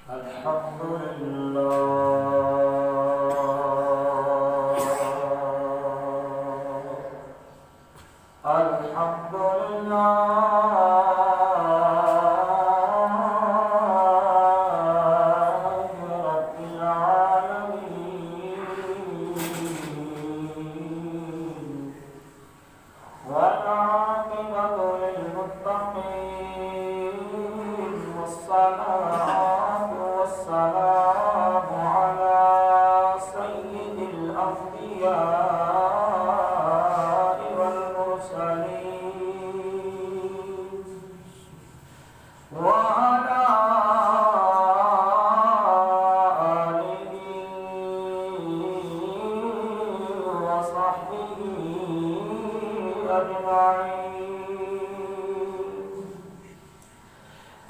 الحمد لله الحمد لله رب العالمين والعاقبة للمتقين والصلاة والسلام على سيد الأنبياء والمرسلين وعلى آله وصحبه أجمعين.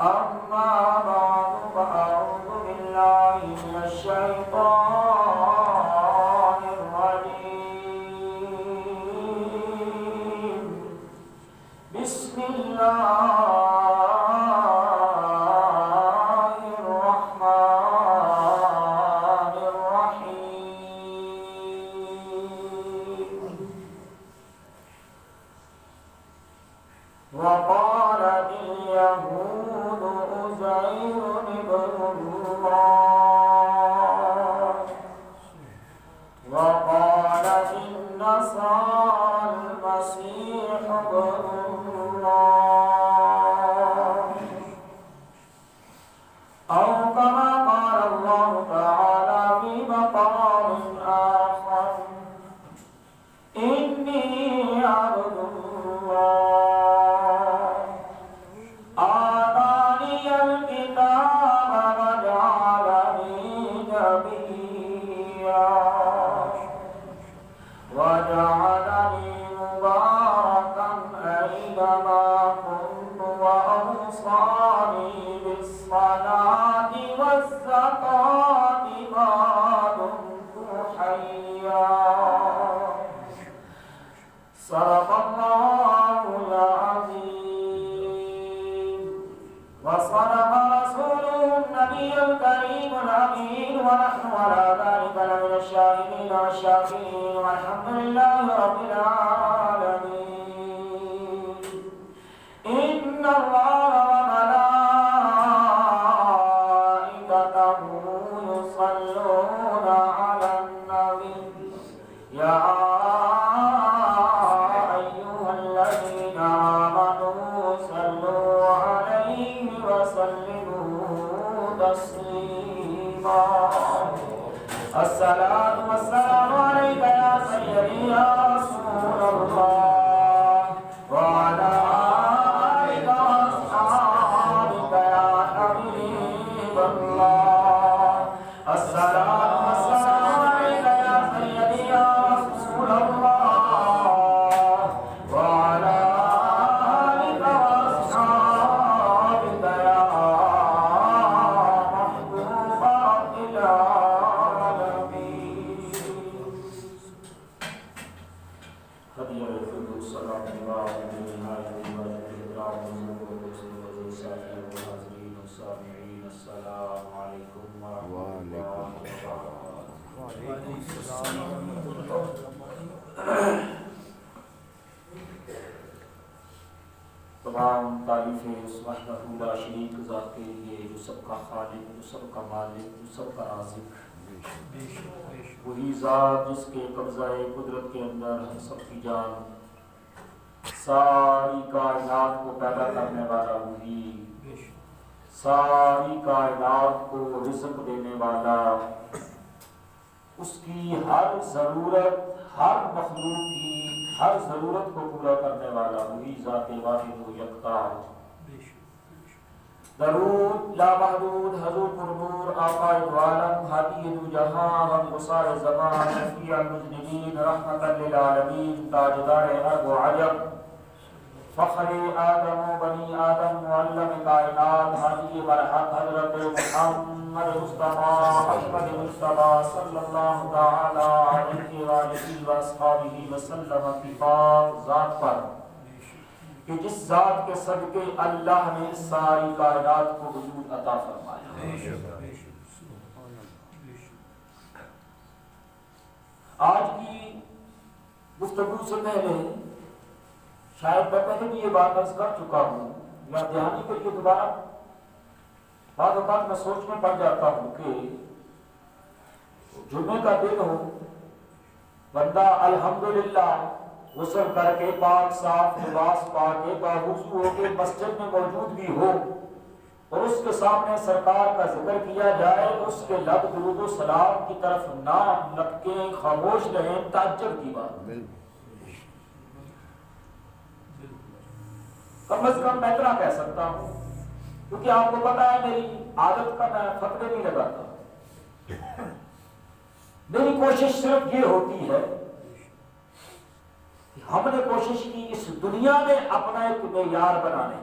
أما بعد فأعوذ بالله من الشيطان الرجيم. بسم الله الرحمن الرحيم. وقالت اليهود عزير ابن الله وقالت النصارى المسيح ابن الله أو كما قال الله تعالى في مقام آخر إني عبد الله آتاني الكتاب وجعلني نبيا وجعلني مباركا أينما كنت وأوصاني بالصلاة والزكاة ما دمت حيا. صدق الله العظيم وصدق رسوله النبي الكريم الأمين ونحن على ذلك لمن الشاهدين والشاكرين والحمد لله رب العالمين. إن الله وملائكته يصلون على النبي يا أيها الذين آمنوا صلوا عليه وسلموا تسليما. الصلاة والسلام عليك يا سيدي يا رسول الله وعلى آلك وأصحابك يا حبيب الله. الصلاة والسلام عليك يا سيدي يا رسول الله وعلى آلك وأصحابك يا محبوب رب العالمين. هدي الفردوس سلام الله عليه والسامعين. السلام عليكم ورحمة الله وبركاته. تمام تعریفیں اس وحدہ لا شریک ذات کے لیے جو سب کا خالق، جو سب کا مالک، جو سب کا رازق، وہی ذات جس کے قبضہ قدرت کے اندر ہم سب کی جان، ساری کائنات کو پیدا کرنے والا وہی، ساری کائنات کو رزق دینے والا، اس کی ہر ضرورت، ہر مخلوق کی ہر ضرورت کو پورا کرنے والا وہی ذات واحد و یکتا. درود لا محدود حضور پرنور آقا دو عالم ہادی دو جہاں ہم گسار زمان شفیع المذنبین رحمت للعالمین تاجدار عرب و عجب فخر آدم و بنی آدم معلم کائنات حاجی برحق حضرت محمد مصطفیٰ احمد مصطفیٰ صلی اللہ تعالی علیہ وآلہ وآصحابہ وسلم کی پاک ذات پر کہ جس ذات کے صدقے اللہ نے ساری کائنات کو وجود عطا فرمایا. آج کی گفتگو سے پہلے شاید میں پہلے بھی یہ بات عرض کر چکا ہوں یا دہانی کے لیے دوبارہ بعض اوقات میں سوچنے پڑ جاتا ہوں کہ جمعے کا دن ہو، بندہ الحمدللہ غسل کر کے پاک صاف لباس پا کے باوضو ہو کے مسجد میں موجود بھی ہو اور اس کے سامنے سرکار کا ذکر کیا جائے، اس کے لب درود و سلام کی طرف نہ لپکیں، خاموش رہیں، تعجب کی بات۔ کم از کم میں اتنا کہہ سکتا ہوں، کیونکہ آپ کو پتا ہے میری عادت کا میں فتوے نہیں لگاتا۔ میری کوشش صرف یہ ہوتی ہے کہ ہم نے کوشش کی اس دنیا میں اپنا ایک معیار بنانے کی،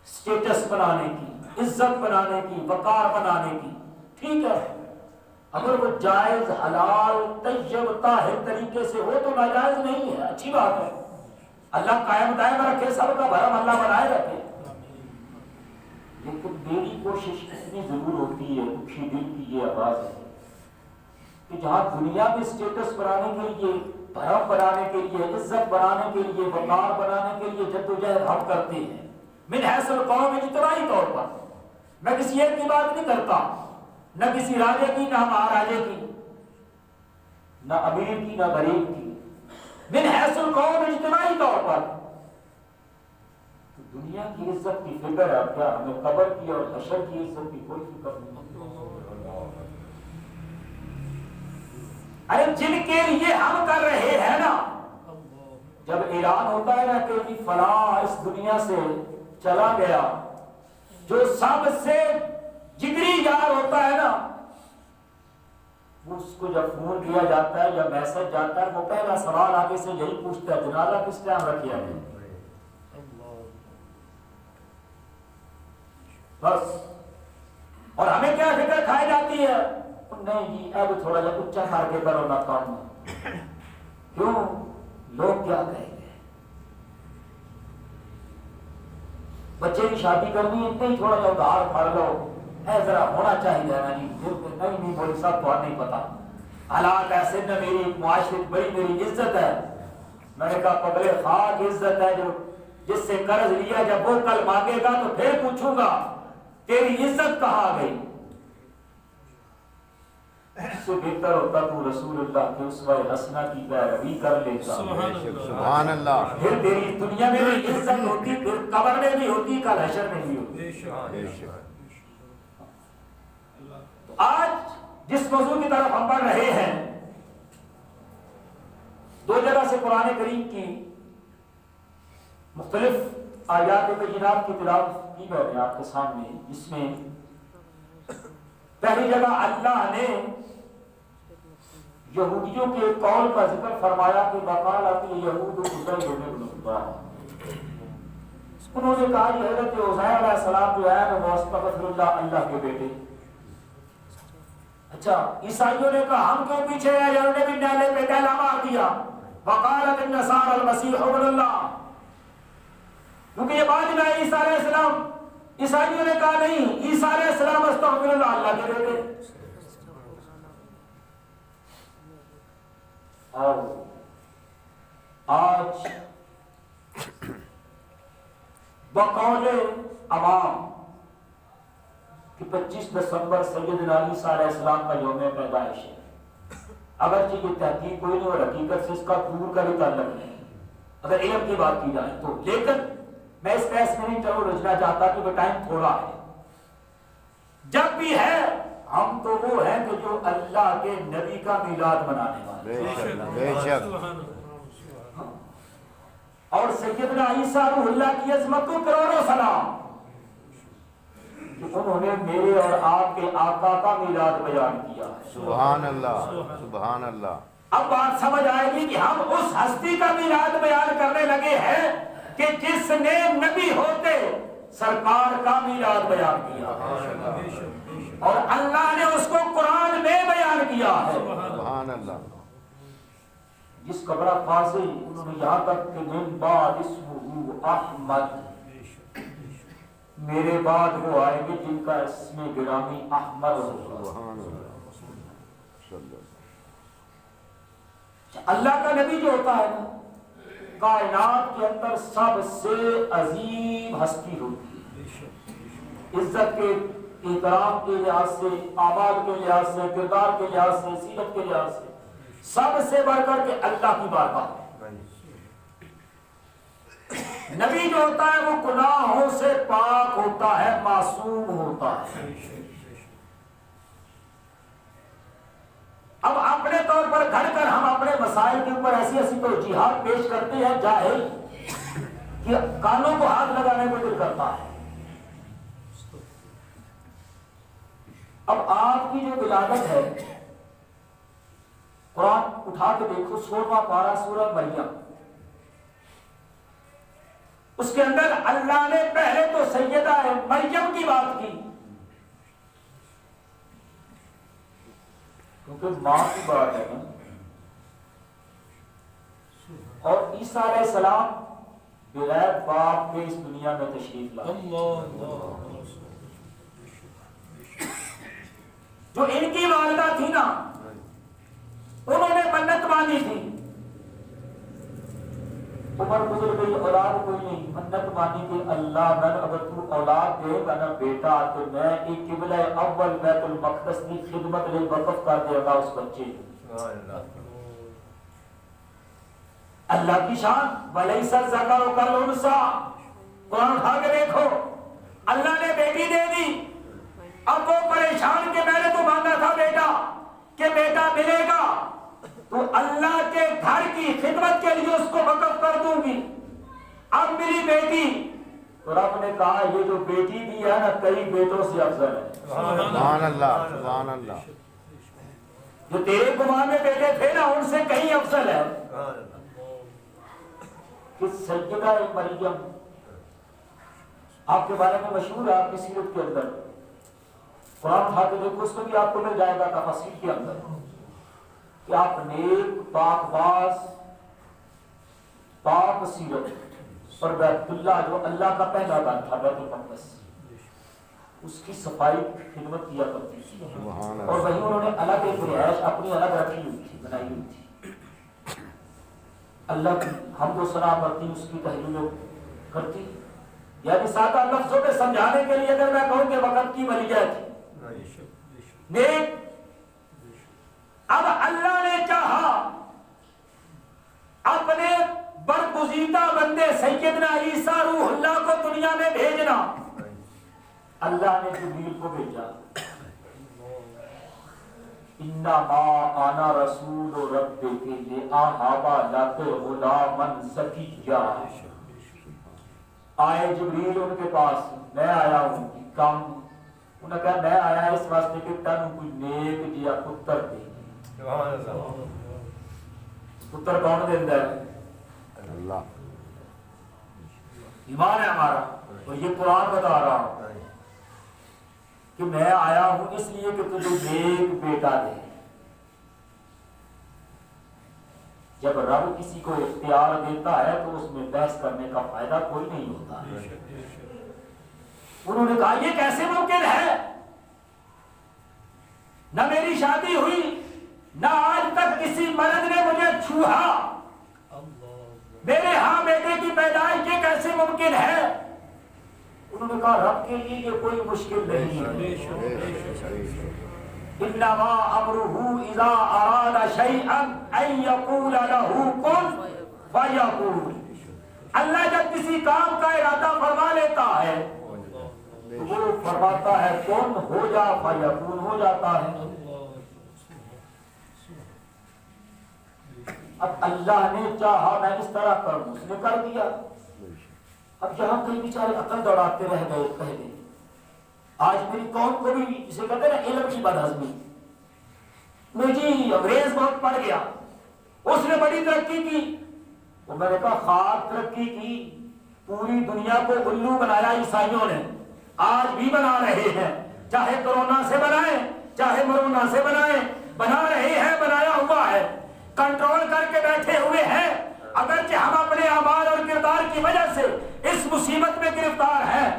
اسٹیٹس بنانے کی، عزت بنانے کی، وقار بنانے کی۔ ٹھیک ہے، اگر وہ جائز حلال طیب طاہر طریقے سے ہو تو ناجائز نہیں ہے، اچھی بات ہے۔ اللہ قائم دائم رکھے، سب کا بھرم اللہ بنائے رکھے، لیکن میری کوشش اتنی ضرور ہوتی ہے، دکھی دل کی یہ آواز ہے کہ جہاں دنیا میں اسٹیٹس بنانے کے لیے، بھرم بنانے کے لیے، عزت بنانے کے لیے، وقار بنانے کے لیے جدوجہد ہم کرتے ہیں من حیث القوم اجتماعی طور پر، میں کسی ایک کی بات نہیں کرتا، نہ کسی راجے کی، نہ مہاراجے کی، نہ امیر کی، نہ غریب کی، من حیث القوم اجتماعی طور پر۔ دنیا کی عزت کی فکر ہے کیا؟ ہمیں قبر کی اور حشر کی عزت کی کوئی فکر نہیں۔ ارے جن کے لیے ہم کر رہے ہیں نا، جب اعلان ہوتا ہے نا کہ فلاں اس دنیا سے چلا گیا، جو سب سے جگری یار ہوتا ہے نا، اس کو جب فون کیا جاتا ہے یا میسج جاتا ہے، وہ پہلا سوال آگے سے یہی پوچھتا ہے جنازہ کس ٹائم رکھا ہے؟ بس۔ اور ہمیں کیا فکر کھائی جاتی ہے؟ نہیں جی اب تھوڑا جا اچھا کر کے کرو نا کام، کیوں؟ لوگ کیا کہیں گے؟ بچے کی شادی کرنی ہے، اتنے ہی تھوڑا جا ادھار پڑ لو، ہے ذرا ہونا چاہیے نا جی، نہیں بولی سب تو نہیں پتا، حالات ایسے نہ، میری معاشرے بڑی میری عزت ہے۔ میں نے کہا قبر خاک عزت ہے، جو جس سے قرض لیا جب وہ کل مانگے گا تو پھر پوچھوں گا تیری عزت کہاں گئی؟ اس سے بہتر ہوتا تو رسول اللہ کے اسوہ حسنہ کی پیروی کر لیتا۔ سبحان اللہ۔ پھر تیری دنیا میں بھی عزت ہوتی، پھر قبر میں بھی ہوتی، کل حشر میں بھی ہوتی۔ آج جس موضوع کی طرف ہم بڑھ رہے ہیں، دو جگہ سے قرآن کریم کی مختلف آیات بینات کی تلاوت کی میں نے آپ کے سامنے، جس میں پہلی جگہ اللہ نے یہودیوں کے قول کا ذکر فرمایا کہ وقالت الیہود عزیر ابن اللہ، انہوں نے کہا یہ حضرت عزیر علیہ السلام جو ہے وہ استغفر اللہ، اللہ کے بیٹے۔ اچھا، عیسائیوں نے کہا ہم کیوں پیچھے ہیں، انہوں نے بھی نیلے پہ ڈیلا مار دیا، وقالت النصارى المسیح ابن اللہ، کیونکہ یہ بعد میں عیسیٰ علیہ السلام، عیسائیوں نے کہا نہیں عیسیٰ علیہ السلام استغفر اللہ، اللہ کے بیٹے۔ اور آج بقول عوام کہ 25 دسمبر سیدنا عیسیٰ علیہ السلام کا یوم پیدائش ہے، اگرچہ یہ تحقیق کوئی نہیں اور حقیقت سے اس کا دور کا بھی تعلق نہیں اگر علم کی بات کی جائے تو، لیکن میں اس بحث میں نہیں چلو رجنا چاہتا کہ وہ ٹائم تھوڑا ہے۔ جب بھی ہے ہم تو وہ ہیں کہ جو اللہ کے نبی کا میلاد منانے والے، اور سیدنا عیسیٰ روح اللہ کی عظمت کو کروڑوں سلام کہ انہوں نے میرے اور آپ کے آقا کا میلاد بیان کیا ہے۔ سبحان اللہ، سبحان اللہ۔ اب بات سمجھ آئے گی کہ ہم اس ہستی کا میلاد بیان کرنے لگے ہیں کہ جس نے نبی ہوتے سرکار کا میلاد بیان کیا، اور اللہ نے اس کو قرآن میں بیان کیا ہے۔ سبحان اللہ۔ جس کا بڑا فاضل، انہوں نے یہاں تک کہ من بعد اسمہ احمد، میرے بعد وہ آئیں گے جن کا اسم گرامی احمد ہوگا. سبحان اللہ صلی اللہ. اللہ کا نبی جو ہوتا ہے نا کائنات کے اندر سب سے عظیم ہستی ہوتی ہے، عزت کے احترام کے لحاظ سے، اعمال کے لحاظ سے، کردار کے لحاظ سے، سیرت کے لحاظ سے سب سے بڑھ کر کے اللہ کی بارگاہ. نبی جو ہوتا ہے وہ گناہوں سے پاک ہوتا ہے، معصوم ہوتا ہے. اب اپنے طور پر گھڑ کر ہم اپنے مسائل کے اوپر ایسی ایسی توجیحات پیش کرتے ہیں جاہل کہ کانوں کو ہاتھ لگانے کو دل کرتا ہے. اب آپ کی جو ولادت ہے قرآن اٹھا کے دیکھو 16واں پارہ سورہ مریم، اس کے اندر اللہ نے پہلے تو سیدہ مریم کی بات کی کیونکہ ماں کی بات ہے نا. اور عیسیٰ علیہ السلام بغیر باپ کے اس دنیا میں تشریف لائے. جو ان کی والدہ تھی نا انہوں نے منت مانی تھی، عمر گزر گئی اولاد کوئی نہیں، منت مانی تھی اللہ میں اگر تو اولاد دے گا نا بیٹا تو میں ایک قبلہ اول بیت المقدس کی خدمت لئے وقف کر دے گا اس بچے. اللہ کی شان وَلَيْسَ الذَّكَرُ كَالْأُنثىٰ. قرآن اٹھا کے دیکھو اللہ نے بیٹی دے دی. اب وہ پریشان کہ میں نے تو مانگا تھا بیٹا کہ بیٹا ملے گا تو اللہ کے گھر کی خدمت کے لیے اس کو وقف کر دوں گی. اب ملی بیٹی تو رب نے کہا یہ جو بیٹی دی ہے نا کئی بیٹوں سے افضل ہے. سبحان اللہ سبحان اللہ. جو تیرے گمان میں بیٹے تھے نا ان سے کہیں افضل ہے. کہ سیدہ مریم آپ کے بارے میں مشہور ہے آپ کی سیرت کے اندر. قرآن اٹھا کے دیکھو اس کو بھی آپ کو مل جائے گا تفاسیر کے اندر کہ آپ نیک پاک باز پاک سیرت اور بیت اللہ جو اللہ کا پہلا گھر تھا بیت المقدس اس کی صفائی خدمت کیا کرتی تھی. اور وہیں انہوں نے الگ ایک رہائش اپنی الگ رکھی ہوئی تھی بنائی ہوئی تھی. اللہ کی حمد و ثنا کرتی اس کی تحلیل کرتی. یعنی سادہ لفظوں میں سمجھانے کے لیے اگر میں کہوں کہ وقت کی ولیہ تھی نیک. اب اللہ نے چاہا اپنے برگزیدہ بندے سیدنا عیسیٰ روح اللہ کو دنیا میں بھیجنا. اللہ نے جبریل کو بھیجا انما انا رسول ربک لاہب لک غلاما زکیا. آئے جبریل ان کے پاس میں آیا ہوں کام انہوں نے کہا میں آیا اس واسطے کہ تن کوئی نیک جیا پتر دے. پتر کون دیندہ ہے؟ اللہ. ایمان ہے ہمارا. اور یہ قرآن بتا رہا ہوں کہ میں آیا ہوں اس لیے کہ تجھے نیک بیٹا دے. جب رب کسی کو اختیار دیتا ہے تو اس میں بحث کرنے کا فائدہ کوئی نہیں ہوتا. انہوں نے کہا یہ کیسے ممکن ہے؟ نہ میری شادی ہوئی نہ آج تک کسی مرد نے مجھے چھوہا. میرے ہاں بیٹے کی پیدائش یہ کیسے ممکن ہے؟ انہوں نے کہا رب کے لیے یہ کوئی مشکل نہیں ہے. انما امرہ اذا اراد شیئا ان یقول له کن فیکون. اللہ جب کسی کام کا ارادہ فرما لیتا ہے تو وہ فرماتا ہے کون ہو جا فیکون ہو جاتا ہے. اب اللہ نے چاہا میں اس طرح کروں اس نے کر دیا. اب یہاں کئی بیچارے عقل دوڑاتے رہ گئے پہلے. آج میری قوم کو بھی جسے کہتے ہیں نا علم کی بدہضمی میں جی انگریز بہت پڑھ گیا اس نے بڑی ترقی کی. وہ میں نے کہا خواب ترقی کی پوری دنیا کو الو بنایا عیسائیوں نے آج بھی بنا رہے ہیں. چاہے کرونا سے بنائیں چاہے مرونا سے بنائیں بنا رہے ہیں. بنایا ہوا ہے کنٹرول کر کے بیٹھے ہوئے ہیں. اگرچہ ہم اپنے اعمال اور کردار کی وجہ سے اس مصیبت میں گرفتار ہیں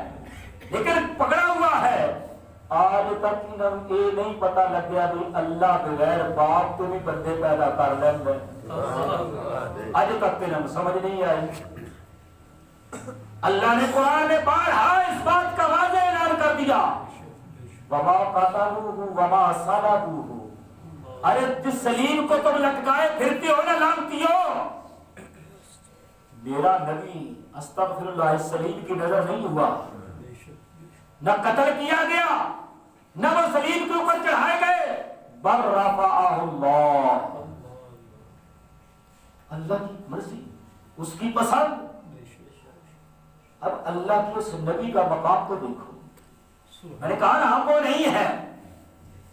لیکن پکڑا ہوا ہے. آج تک انہیں یہ نہیں پتا لگ گیا بھی اللہ بغیر باپ تو بھی بندے پیدا کر لیں گے. آج تک انہیں سمجھ نہیں آئی. اللہ نے قرآن میں بارہا اس بات کا واضح اعلان کر دیا وما قتلوہ وما صلبوہ. ارے جس سلیم کو تم لٹکائے پھرتے ہو نا لانتیو، میرا نبی استغفر اللہ سلیم کی نظر نہیں ہوا، نہ قتل کیا گیا نہ وہ سلیم کے اوپر چڑھائے گئے، بل رفعہ اللہ. اللہ کی مرضی، اس کی پسند. اب اللہ کی اس نبی کا مقام تو دیکھو. میں نے کہا نا ہم وہ نہیں ہے.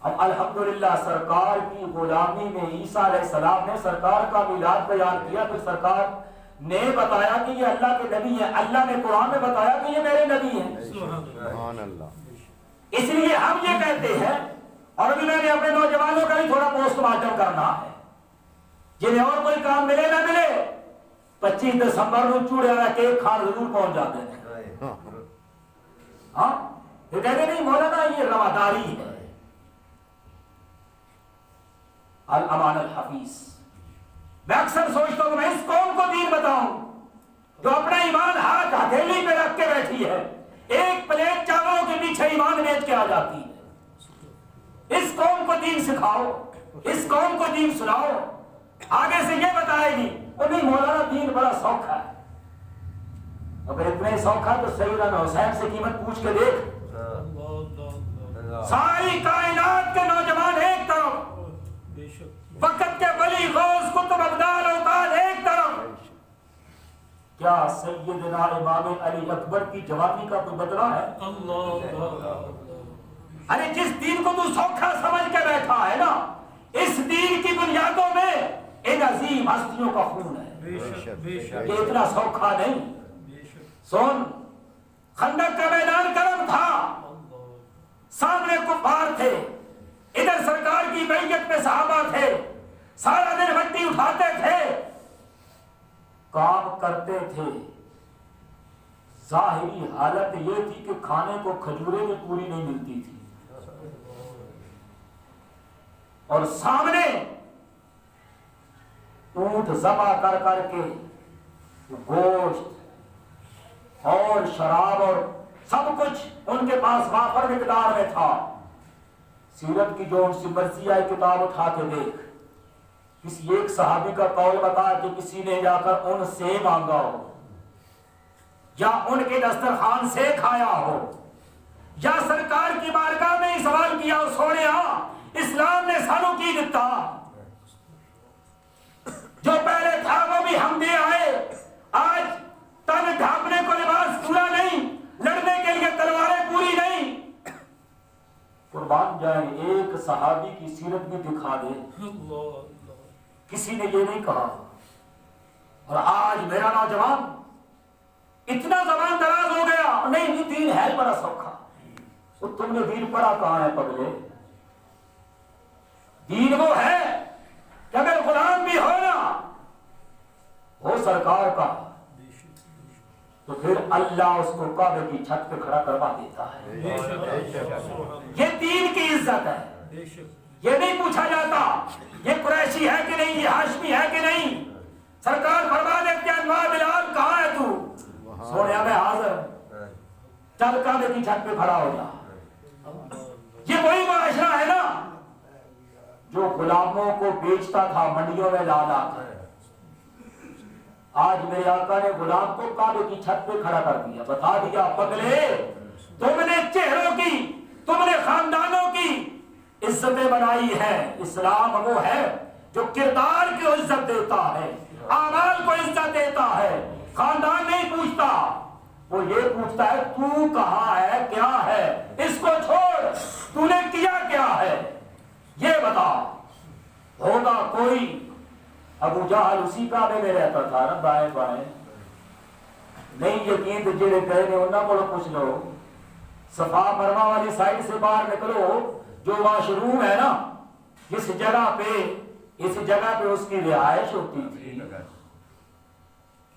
اب الحمدللہ سرکار کی غلامی میں عیسیٰ علیہ السلام نے سرکار کا میلاد بیان کیا، پھر سرکار نے بتایا کہ یہ اللہ کے نبی ہیں. اللہ نے قرآن میں بتایا کہ یہ میرے نبی ہیں. سبحان اللہ. اس لیے ہم یہ کہتے ہیں، اور ابھی میں نے اپنے نوجوانوں کا بھی تھوڑا پوسٹ مارٹم کرنا ہے، جنہیں اور کوئی کام ملے نہ ملے 25 دسمبر کو چوڑے والا کیک کھان ضرور پہنچ جاتے ہیں. ہاں یہ کہتے نہیں مولانا یہ رواداری ہے. الامان الحفیظ. میں اکثر سوچتا ہوں میں اس قوم کو دین بتاؤں جو اپنا ایمان ہاتھ ہتھیلی پہ رکھ کے بیٹھی ہے، ایک پلیٹ چاولوں کے پیچھے ایمان بیچ کے آ جاتی ہے. اس قوم کو دین سکھاؤ، اس قوم کو دین سناؤ. آگے سے یہ بتائے گی وہ نہیں مولانا دین بڑا سوکھا ہے. اگر اتنے سوکھا تو سیدنا حسین سے قیمت پوچھ کے دیکھ. ساری کائنات کے نوجوان ایک طرف، وقت کے ولی غوث قطب ابدال اوقات ایک طرف، کیا سیدنا امام علی اکبر کی جوانی کا کوئی بدلہ ہے؟ ارے جس دین کو تو سوکھا سمجھ کے بیٹھا ہے نا، اس دین کی بنیادوں میں ان عظیم ہستیوں کا خون ہے. یہ اتنا سوکھا نہیں. سن، خندق کا میدان گرم تھا، سامنے کفار تھے، ادھر سرکار کی بیعت میں صحابہ تھے، سارا دن مٹی اٹھاتے تھے، کام کرتے تھے. ظاہری حالت یہ تھی کہ کھانے کو کھجورے میں پوری نہیں ملتی تھی، اور سامنے اونٹ ذبح کر کر کے گوشت اور شراب اور سب کچھ ان کے پاس وافر مقدار میں تھا. سیرت کی جو ان سے مرضی آئی کتاب اٹھا کے دیکھ، کسی ایک صحابی کا قول بتا کہ کسی نے جا کر ان سے مانگا ہو، یا ان کے دسترخوان سے کھایا ہو، یا سرکار کی بارگاہ میں سوال کیا ہو سونے اسلام نے سانو کی دیتا، جو پہلے تھا وہ بھی ہم دے آئے. آج تن ڈھانپنے کو لباس پورا نہیں، لڑنے کے لیے تلواریں پوری نہیں. قربان جائیں ایک صحابی کی سیرت بھی دکھا دے. کسی نے یہ نہیں کہا. اور آج میرا نوجوان اتنا زبان دراز ہو گیا، نہیں دین ہے بڑا سوکھا. تو تم نے دین پڑھا کہاں ہے پگلے؟ دین وہ ہے کہ اگر غلام بھی ہو نا ہو سرکار کا تو پھر اللہ اس کو کعبے کی چھت پہ کھڑا کروا دیتا ہے. یہ دین کی عزت ہے. یہ نہیں پوچھا جاتا یہ قریشی ہے کہ نہیں، یہ ہاشمی ہے کہ نہیں. سرکار فرما دیتے ہیں انواع بلال کہاں ہے تو؟ سونے میں حاضر، چل کعبے کی چھت پہ کھڑا ہو جا. یہ وہی معاشرہ ہے نا جو غلاموں کو بیچتا تھا منڈیوں میں لا لا کر. آج میرے آقا نے غلام کو کعبے کی چھت پہ کھڑا کر دیا، بتا دیا پگلے تم نے چہروں کی، تم نے خاندانوں کی عزتیں بنائی ہے. اسلام وہ ہے جو کردار کو عزت دیتا ہے، اعمال کو عزت دیتا ہے. خاندان نہیں پوچھتا، وہ یہ پوچھتا ہے تو کہاں ہے، کیا ہے. اس کو چھوڑ، تو نے کیا کیا ہے یہ بتا. ہوگا کوئی ابو جہل اسی کعبے میں رہتا تھا نا بائیں بائیں. نہیں یقین تو جڑے گئے نے انہاں کو پوچھ لو. صفا مروا والی سائڈ سے باہر نکلو، جو واش روم ہے نا جس جگہ پہ، اس جگہ پہ اس کی رہائش ہوتی تھی،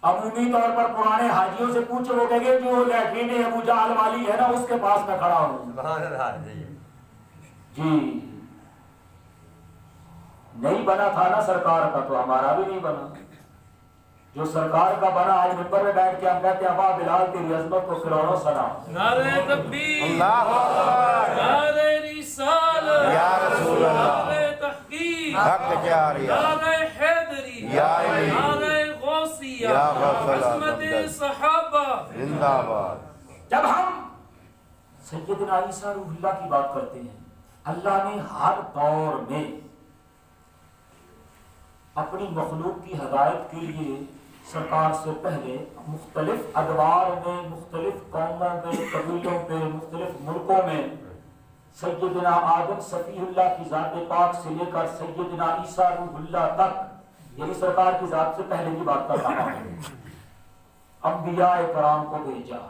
عمومی طور پر پرانے حاجیوں سے پوچھو وہ کہیں گے جو لیٹرین ابو جہل والی ہے نا اس کے پاس میں کھڑا ہوں. سبحان اللہ جی نہیں بنا تھا نا سرکار کا تو ہمارا بھی نہیں بنا. جو سرکار کا بنا آج منبر میں بیٹھ کے ہم کہتے ہیں ابا بلال تیری عظمت کو کروڑوں سلام. نعرہ تکبیر، اللہ اکبر، نعرہ رسالت، یا رسول اللہ، نعرہ تحقیق، حق جاریہ، نعرہ حیدری، یا علی، نعرہ غوثیہ، یا غوث عظمت العظم، صحابہ. زندہ آباد. جب ہم سیدنا عیسیٰ روح اللہ کی بات کرتے ہیں، اللہ نے ہر دور میں اپنی مخلوق کی ہدایت کے لیے سرکار سے پہلے مختلف ادوار میں، مختلف قوموں میں، قبیلوں پہ، مختلف ملکوں میں سیدنا آدم صفی اللہ کی ذات پاک سے لے کر سیدنا عیسیٰ روح اللہ تک، یعنی سرکار کی ذات سے پہلے کی بات کر رہا ہوں، انبیاء کرام کو بھیجا.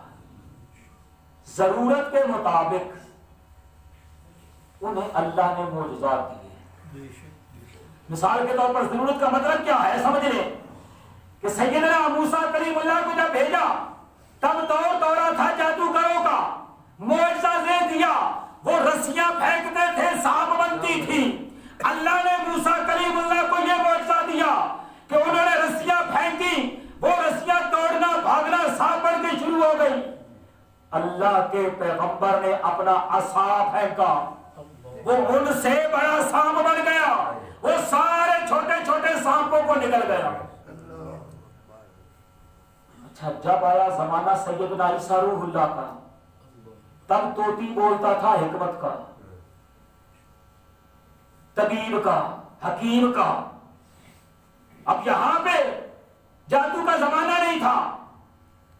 ضرورت کے مطابق انہیں اللہ نے معجزات دیے. مثال کے طور پر ضرورت کا مطلب کیا ہے سمجھ لیں کہ سیدنا موسیٰ کلیم اللہ کو جب بھیجا تب دورہ تھا جادوگروں کا. معجزہ دے دیا، وہ رسیاں پھینکتے تھے سانپ بنتی تھی. اللہ نے موسیٰ کلیم اللہ کو یہ معجزہ دیا کہ انہوں نے رسیاں پھینکی، وہ رسیاں توڑنا بھاگنا سانپ بن کے شروع ہو گئی. اللہ کے پیغمبر نے اپنا عصا پھینکا، وہ ان سے بڑا سانپ بن گیا، وہ سارے چھوٹے چھوٹے سانپوں کو نکل گیا. اچھا جب آیا زمانہ سیدنا عیسیٰ روح اللہ کا تب طوطی بولتا تھا حکمت کا، طبیب کا، حکیم کا. اب یہاں پہ جادو کا زمانہ نہیں تھا.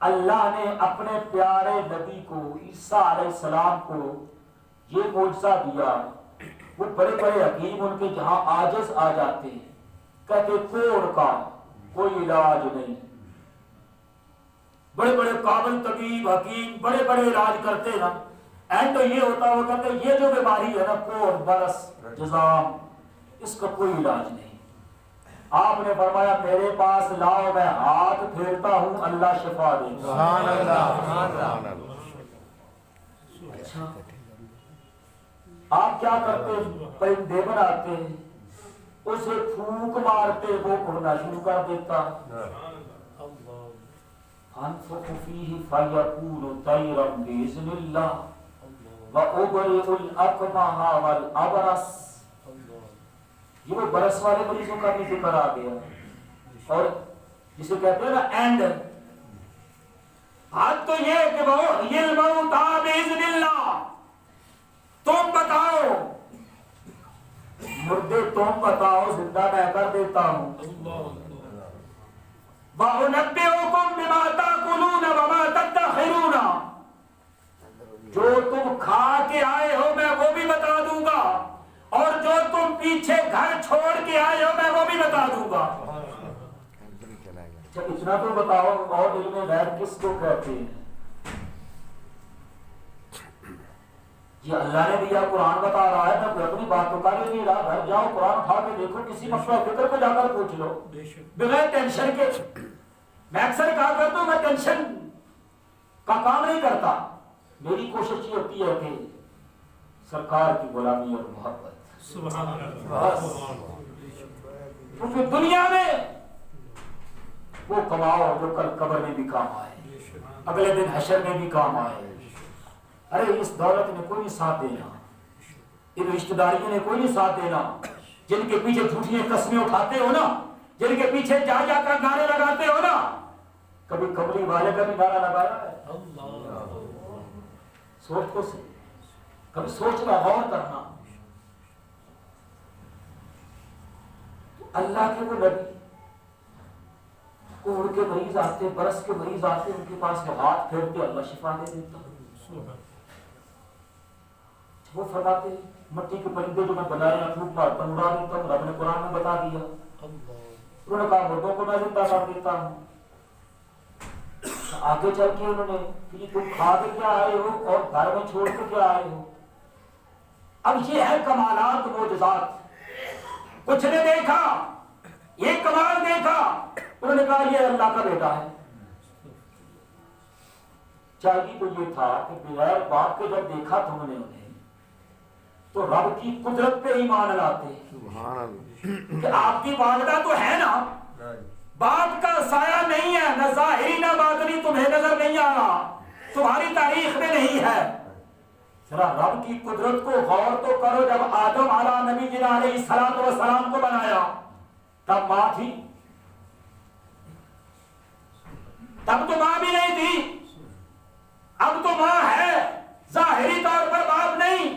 اللہ نے اپنے پیارے نبی کو عیسیٰ علیہ السلام کو یہ معجزہ دیا. وہ بڑے بڑے حکیم ان کے جہاں عاجز آ جاتے ہیں کہتے کوڑ کا کوئی علاج نہیں. بڑے بڑے قابل طبیب حکیم بڑے بڑے علاج کرتے نا، اینڈ تو یہ ہوتا وہ کہتے یہ جو بیماری ہے نا کوڑ برس جزام، اس کا کوئی علاج نہیں. آپ نے فرمایا میرے پاس لاؤ، میں ہاتھ پھیرتا ہوں اللہ شفا دے. سبحان اللہ، سبحان اللہ. اچھا آپ کیا کرتے ہیں؟ پرندے بناتے ہیں، اسے پھونک مارتے وہ اڑنا شروع کر دیتا. انفخ فیہ فیکون طیرا باذن اللہ وابرئ الاکمہ والابرص. یہ وہ برس والے مریضوں کا بھی ذکر آ گیا. اور جسے کہتے ہیں نا اینڈ حد تو یہ کہ وہ الموتى باذن اللہ. تم بتاؤ مردے، تم بتاؤ زندہ میں کر دیتا ہوں. وَأُنَبِّئُكُم بِمَا تَأْكُلُونَ وَمَا تَدَّخِرُونَ. جو تم کھا کے آئے ہو میں وہ بھی بتا دوں گا، اور جو تم پیچھے گھر چھوڑ کے آئے ہو میں وہ بھی بتا دوں گا. اچھا اتنا تو بتاؤ، اور علم غیب کس کو کہتے ہیں؟ یہ اللہ نے دیا، قرآن بتا رہا ہے. میں کوئی اپنی بات تو کر ہی نہیں رہا. گھر جاؤ قرآن اٹھا کے دیکھو، کسی مشورہ فکر پہ جا کر پوچھ لو بغیر ٹینشن کے. میں اکثر کہا کرتا ہوں میں ٹینشن کا کام نہیں کرتا. میری کوشش یہ ہوتی ہے کہ سرکار کی غلامی اور محبت. سبحان اللہ. کیونکہ دنیا میں وہ کماؤ جو کل قبر میں بھی کام آئے، اگلے دن حشر میں بھی کام آئے. ارے اس دولت نے کوئی نہیں ساتھ دینا، ان رشتہ داریوں نے کوئی نہیں ساتھ دینا جن کے پیچھے جھوٹیاں قسمیں اٹھاتے ہو نا، جن کے پیچھے جا جا کر گانے لگاتے ہو نا. کبھی کملی والے کا بھی گانا لگایا ہے؟ سوچ تو سے کبھی سوچنا، غور کرنا. اللہ کے وہ نبی کوڑ کے مریض آتے، برس کے مریض آتے، ان کے پاس وہ ہاتھ پھیرتے اللہ شفا دے دیتا. وہ فرماتے مٹی کے پرندے جو میں بنایا پھونک مارتا ہوں اڑا دیتا ہوں، رب نے قرآن میں بتا دیا. انہوں نے کہا مردوں کو میں زندہ کر دیتا ہوں. آگے چل کے انہوں نے کہ تم کھا کے کیا آئے ہو اور گھر میں چھوڑ کے کیا آئے ہو. اب یہ ہے کمالات معجزات. کچھ نے دیکھا، یہ کمال دیکھا انہوں نے کہا یہ اللہ کا بیٹا ہے۔ چاہیے تو یہ تھا کہ بغیر باپ کے جب دیکھا تم نے انہیں تو رب کی قدرت پہ ایمان لاتے کہ آپ کی والدہ تو ہے نا، باپ کا سایہ نہیں ہے، نہ ظاہری نہ باطنی تمہیں نظر نہیں آ رہا، تمہاری تاریخ میں نہیں ہے، ذرا رب کی قدرت کو غور تو کرو۔ جب آدم علیہ نبی جنا علیہ الصلوۃ والسلام کو بنایا تب ماں تھی، تب تو ماں بھی نہیں تھی، اب تو ماں ہے، ظاہری طور پر باپ نہیں۔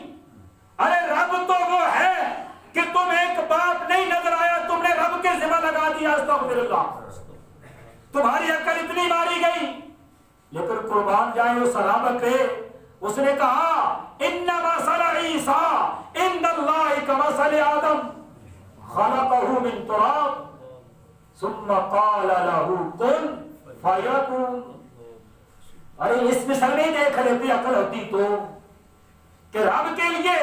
ارے رب تو وہ ہے کہ تم ایک باپ نہیں نظر آیا، تم نے رب کے ذمہ لگا دیا، استغفر اللہ، تمہاری عقل اتنی ماری گئی۔ لیکن قربان جائیں وہ صحابت پہ، اس نے کہا انما مثل عیسیٰ عند اللہ کمثل آدم خلقہ من تراب ثم قال له کن فیکون۔ ارے اس مثال میں دیکھ لیتی عقل ہوتی تو کہ رب کے لیے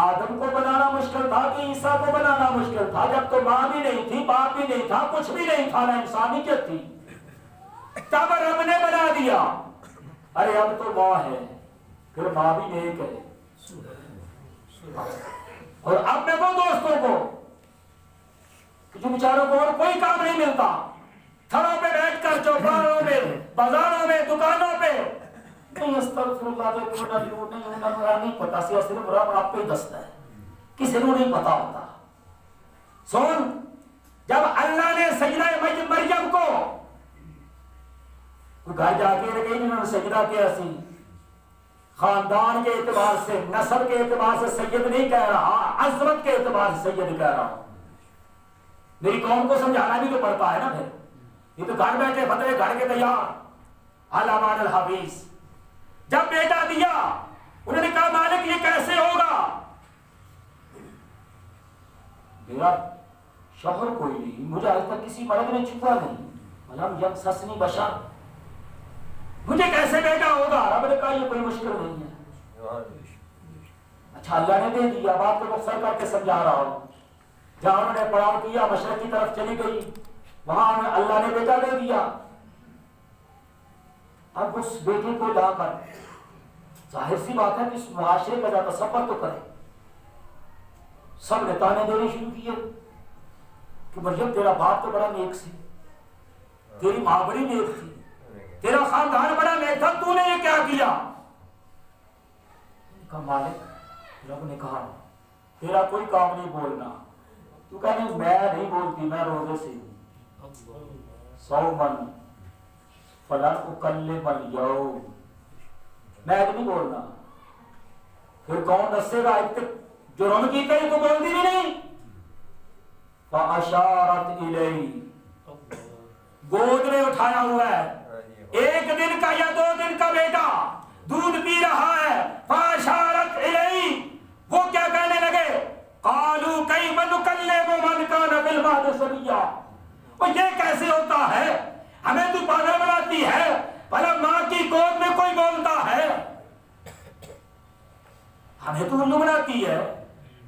آدم کو بنانا مشکل تھا کہ عیسیٰ کو بنانا مشکل تھا، جب تو ماں بھی نہیں تھی، باپ بھی نہیں تھا، کچھ بھی نہیں تھا، نہ انسانیت تھی، تب رب نے بنا دیا۔ ارے اب تو ماں ہے، پھر ماں بھی نیک ہے، اور اب میں وہ دوستوں کو جو بیچاروں کو اور کوئی کام نہیں ملتا، تھڑوں پہ بیٹھ کر چوپاوں میں، بازاروں میں، دکانوں پہ نہیں استغفر اللہ نہیں پتا، صرف رب آپ پہ دستا ہے، کسی کو نہیں پتا ہوتا۔ سن، جب اللہ نے سجدہ مریم کو گھر جا کے رکھے جنہوں نے سجدہ کیا، سی خاندان کے اعتبار سے، نسل کے اعتبار سے سید نہیں کہہ رہا، عظمت کے اعتبار سے سید کہہ رہا ہوں، میری قوم کو سمجھانا بھی تو پڑتا ہے نا۔ پھر یہ تو گھر بیٹھے فتوے گھر کے تیار، علامہ الحافظ جب بیٹا دیا انہوں نے کہا مالک یہ کیسے ہوگا؟ میرا شوہر کوئی نہیں، مجھے آج تک کسی مرد نے چھپا نہیں، ملم یمسسنی بشر، مجھے کیسے بیٹا ہوگا؟ رب نے کہا یہ کوئی مشکل نہیں ہے۔ اچھا اللہ نے دے دیا، بات کو مختصر کر کے سمجھا رہا ہوں۔ جہاں انہوں نے پڑاؤ کیا مشرق کی طرف چلی گئی، وہاں اللہ نے بیٹا دے دیا۔ اب اس بیٹے کو لا کر ظاہر سی بات ہے کہ اس معاشرے کا ذرا تصور تو کرے، سب نے تانے دینے شروع کیے کہ مریم تیرا باپ تو بڑا نیک سی، تیری ماں بڑی نیک تھی، تیرا خاندان بڑا نیک تھا، تو نے یہ کیا کیا؟ کہا مالک، رب نے کہا تیرا کوئی کام نہیں بولنا، تو کہنے میں نہیں بولتی، میں روزے سے ہوں، صومن فلن اکلم الیوم، میں نہیں بولنا۔ پھر کون دسے گا؟ جرم کی کہیں تو بولتی بھی نہیں۔ فاشارت الیہ، گود میں اٹھایا ہوا ہے، ایک دن کا یا 2 دن کا بیٹا دودھ پی رہا ہے، فاشارت الیہ، وہ کیا کہنے لگے؟ قالوا کیف نکلم من کان فی المہد صبیا، وہ یہ کیسے ہوتا ہے؟ ہمیں تو پاگل بناتی ہے، بھلا ماں کی گود میں کوئی بولتا ہے؟ ہمیں تو الو بناتی ہے۔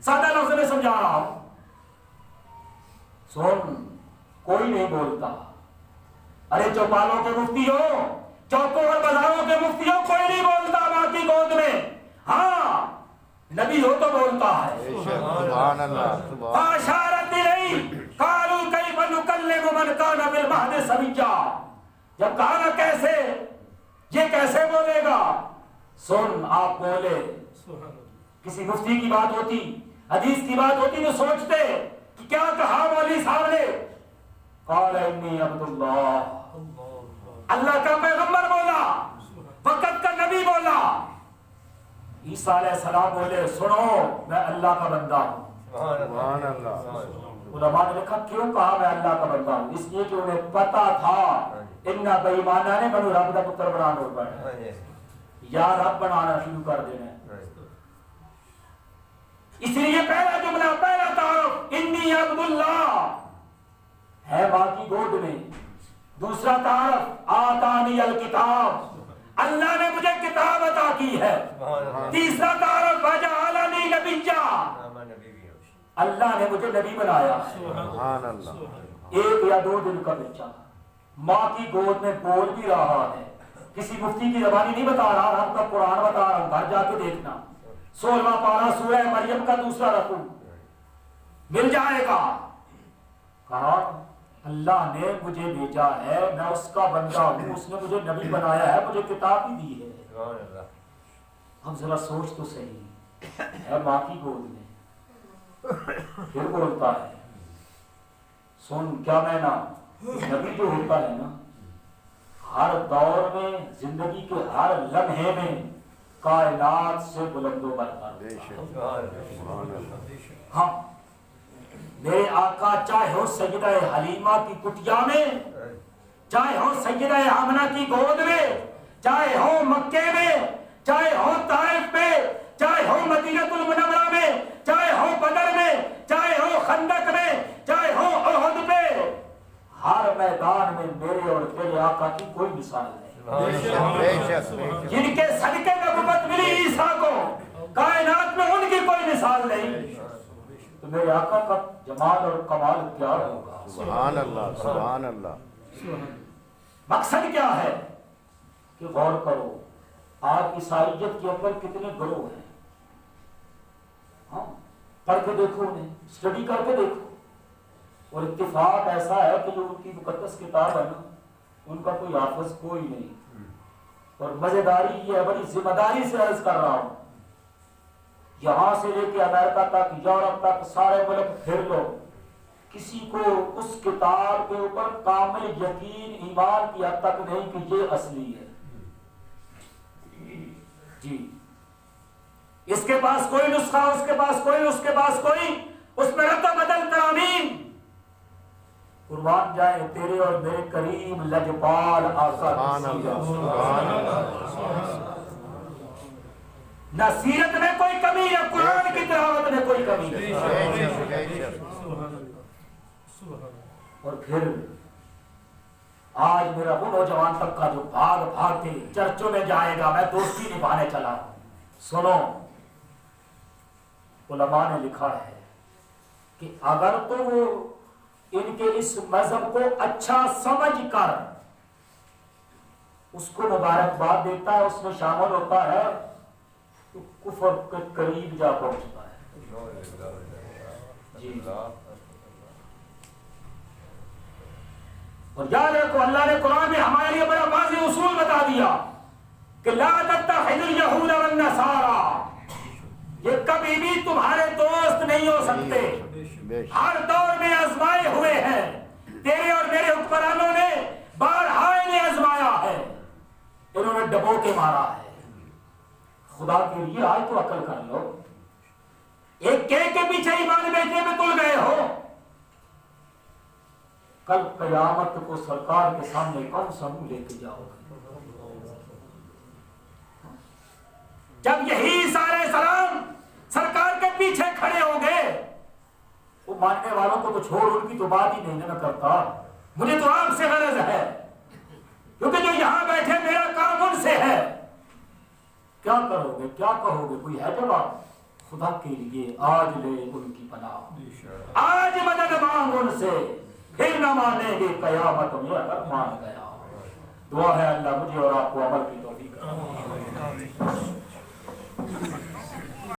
سادہ لفظ میں سمجھا رہا ہوں، سن کوئی نہیں بولتا۔ ارے چوپالوں کے مفتی ہو، چوکوں اور بازاروں کے مفتی ہو، کوئی نہیں بولتا ماں کی گود میں، ہاں نبی ہو تو بولتا ہے۔ سبحان اللہ، فاشارت الیہ قالوا کیف نکلم من کان فی المہد صبیا، جب کہا نا کیسے، یہ کیسے بولے گا؟ سن آپ بولے، کسی مفتی کی بات ہوتی، حدیث کی بات ہوتی تو سوچتے کہ کیا کہا مولوی صاحب نے؟ قال انی عبداللہ، اللہ کا پیغمبر بولا، وقت کا نبی بولا۔ عیسیٰ علیہ السلام بولے سنو میں اللہ کا بندہ ہوں۔ سبحان اللہ۔ علماء نے لکھا کیوں کہا میں اللہ کا بندہ ہوں؟ اس لیے کہ انہیں پتا تھا ان بے ایمانہ نے منو رب کا پتر بنانا ہوتا ہے، یا رب بنانا شروع کر دینا ہے۔ اس لیے پہلا جملہ، پہلا تعارف انی عبداللہ ہے ماں کی گود میں، دوسرا تعارف آتانی الکتاب، اللہ نے مجھے کتاب عطا کی ہے، تیسرا تعارف وجعلنی نبیا، اللہ نے مجھے نبی بنایا۔ سبحان اللہ۔ 1 یا 2 دن کا بچہ ماں کی گود میں بول بھی رہا ہے، کسی مفتی کی زبانی نہیں بتا رہا، ہم کا قرآن بتا رہا ہوں، گھر جا کے دیکھنا 16واں پارہ سورہ مریم کا 2 رکوع مل جائے گا۔ کہا اللہ نے مجھے بھیجا ہے، میں اس کا بندہ ہوں، اس نے مجھے نبی بنایا ہے، مجھے کتاب بھی دی ہے۔ اب ذرا سوچ تو صحیح، ہے ماں کی گود میں، پھر بولتا ہے سن کیا میں نا نبی جو ہوتا ہے نا ہر دور میں زندگی کے ہر لمحے میں کائنات سے بلند و برتر۔ ہاں میرے آقا چاہے ہو سیدہ حلیمہ کی کٹیا میں، چاہے ہو سیدہ آمنہ کی گود میں، چاہے ہو مکے میں، چاہے ہو طائف میں، چاہے ہو مدینہ المنورہ میں، چاہے ہو بدر میں، چاہے ہو خندق میں، چاہے ہو احد میں، ہر میدان میں میرے اور تیرے آقا کی کوئی مثال نہیں۔ جن کے صدقے نبوت ملی عیسیٰ کو، کائنات میں ان کی کوئی مثال نہیں، تو میرے آقا کا جمال اور کمال کیا ہوگا؟ سبحان اللہ، سبحان اللہ۔ مقصد کیا ہے کہ غور کرو، آج عیسائیت کے اندر کتنے گروہ ہیں، ہاں پڑھ کے دیکھو انہیں، اسٹڈی کر کے دیکھو، اور اتفاق ایسا ہے کہ جو ان کی مقدس کتاب ہے نا ان کا کوئی حافظ کوئی نہیں، اور مزیداری یہ ہے، بڑی ذمہ داری سے عرض کر رہا ہوں، یہاں سے لے کے امریکہ تک، یورپ تک، سارے ملک پھر لو، کسی کو اس کتاب کے اوپر کامل یقین ایمان کی حد تک نہیں کہ یہ اصلی ہے، جی اس کے پاس کوئی نسخہ، اس کے پاس کوئی، اس کے پاس کوئی، اس میں رد و بدل ترامیم۔ قربان جائے تیرے اور میرے کریم لجپال آقا، نہ سیرت میں کوئی کمی ہے، قرآن کی تلاوت میں کوئی کمی ہے۔ اور پھر آج میرا وہ نوجوان طبقہ جو بھاگ بھاگ کے چرچوں میں جائے گا، میں دوستی نبھانے چلا ہوں، سنو علماء نے لکھا ہے کہ اگر تو وہ ان کے اس مذہب کو اچھا سمجھ کر اس کو مبارکباد دیتا ہے، اس میں شامل ہوتا ہے، تو کفر کے قریب جا پہنچتا ہے۔ جی اور یاد رکھو اللہ نے قرآن میں ہمارے لیے بڑا واضح اصول بتا دیا کہ لا تتخذوا اليهود والنصارى، یہ کبھی بھی تمہارے دوست نہیں ہو سکتے، ہر دور میں آزمائے ہوئے ہیں، تیرے اور میرے حکمرانوں نے بارہا انہیں آزمایا ہے، انہوں نے ڈبو کے مارا ہے۔ خدا کے لیے آج تو عقل کر لو، ایک کیک کے پیچھے ایمان بیچنے میں تل گئے ہو، کل قیامت کو سرکار کے سامنے کون سا منہ لے کے جاؤ گے؟ جب یہی سارے سلام سرکار کے پیچھے کھڑے ہو گئے، وہ ماننے والوں کو تو چھوڑ، ان کی تو بات ہی نہیں نہ کرتا، مجھے تو آپ سے غرض ہے، کیونکہ جو یہاں بیٹھے میرا کام ان سے ہے، کیا کرو گے، کیا کہو گے، کوئی ہے جواب؟ خدا کے لیے آج لے ان کی پناہ، آج مدد مانگ ان سے، پھر نہ مانیں گے قیامت میں اگر مان گیا۔ دعا ہے اللہ مجھے اور آپ کو عمل کی توفیق عطا فرمائے۔